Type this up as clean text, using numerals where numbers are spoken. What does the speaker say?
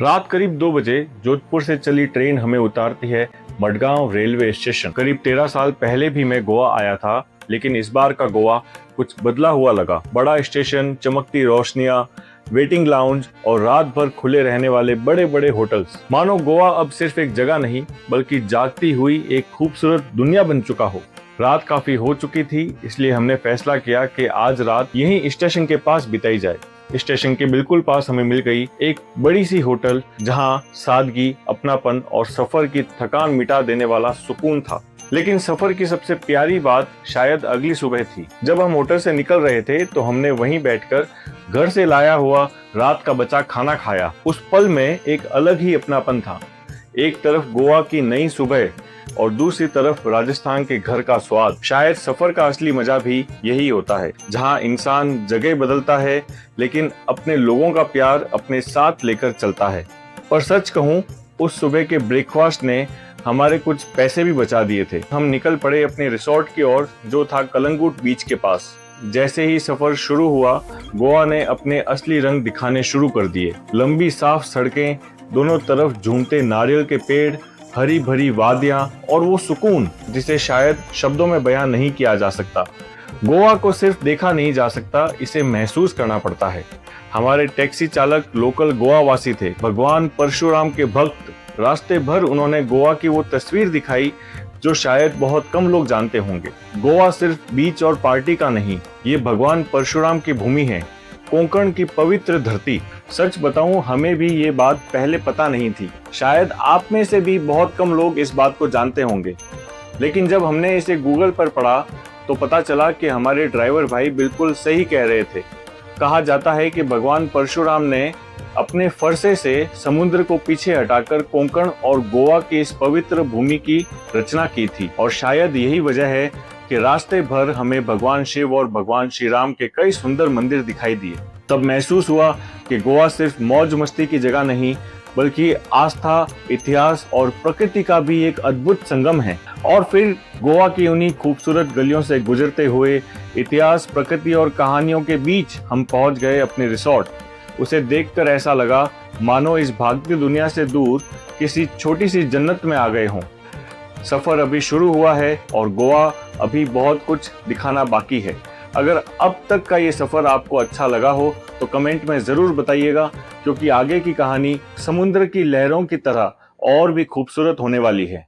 रात करीब 2 बजे जोधपुर से चली ट्रेन हमें उतारती है मडगांव रेलवे स्टेशन। करीब 13 साल पहले भी मैं गोवा आया था, लेकिन इस बार का गोवा कुछ बदला हुआ लगा। बड़ा स्टेशन, चमकती रोशनियां, वेटिंग लाउंज और रात भर खुले रहने वाले बड़े बड़े होटल्स। मानो गोवा अब सिर्फ एक जगह नहीं, बल्कि जागती हुई एक खूबसूरत दुनिया बन चुका हो। रात काफी हो चुकी थी, इसलिए हमने फैसला किया कि आज रात यहीं स्टेशन के पास बिताई जाए। स्टेशन के बिल्कुल पास हमें मिल गई एक बड़ी सी होटल, जहां सादगी, अपनापन और सफर की थकान मिटा देने वाला सुकून था। लेकिन सफर की सबसे प्यारी बात शायद अगली सुबह थी। जब हम होटल से निकल रहे थे तो हमने वहीं बैठकर घर से लाया हुआ रात का बचा खाना खाया। उस पल में एक अलग ही अपनापन था। एक तरफ गोवा की नई सुबह और दूसरी तरफ राजस्थान के घर का स्वाद। शायद सफर का असली मजा भी यही होता है, जहां इंसान जगह बदलता है लेकिन अपने लोगों का प्यार अपने साथ लेकर चलता है। और सच कहूं, उस सुबह के ब्रेकफास्ट ने हमारे कुछ पैसे भी बचा दिए थे। हम निकल पड़े अपने रिसोर्ट की ओर, जो था कलंगुट बीच के पास। जैसे ही सफर शुरू हुआ, गोवा ने अपने असली रंग दिखाने शुरू कर दिए। लंबी साफ सड़कें, दोनों तरफ झूमते नारियल के पेड़, हरी भरी वादियां और वो सुकून जिसे शायद शब्दों में बयां नहीं किया जा सकता। गोवा को सिर्फ देखा नहीं जा सकता, इसे महसूस करना पड़ता है। हमारे टैक्सी चालक लोकल गोवा वासी थे, भगवान परशुराम के भक्त। रास्ते भर उन्होंने गोवा की वो तस्वीर दिखाई जो शायद बहुत कम लोग जानते होंगे। गोवा सिर्फ बीच और पार्टी का नहीं, ये भगवान परशुराम की भूमि है, कोंकण की पवित्र धरती। सच बताऊं, हमें भी ये बात पहले पता नहीं थी। शायद आप में से भी बहुत कम लोग इस बात को जानते होंगे। लेकिन जब हमने इसे गूगल पर पढ़ा तो पता चला कि हमारे ड्राइवर भाई बिल्कुल सही कह रहे थे। कहा जाता है कि भगवान परशुराम ने अपने फरसे से समुद्र को पीछे हटाकर कोंकण और गोवा की इस पवित्र भूमि की रचना की थी। और शायद यही वजह है कि रास्ते भर हमें भगवान शिव और भगवान श्री राम के कई सुंदर मंदिर दिखाई दिए। तब महसूस हुआ कि गोवा सिर्फ मौज मस्ती की जगह नहीं, बल्कि आस्था, इतिहास और प्रकृति का भी एक अद्भुत संगम है। और फिर गोवा की उन्हीं खूबसूरत गलियों से गुजरते हुए इतिहास, प्रकृति और कहानियों के बीच हम पहुंच गए अपने रिसोर्ट। उसे देखकर ऐसा लगा मानो इस भागती दुनिया से दूर किसी छोटी सी जन्नत में आ गए हों। सफर अभी शुरू हुआ है और गोवा अभी बहुत कुछ दिखाना बाकी है। अगर अब तक का ये सफर आपको अच्छा लगा हो तो कमेंट में जरूर बताइएगा, क्योंकि आगे की कहानी समुद्र की लहरों की तरह और भी खूबसूरत होने वाली है।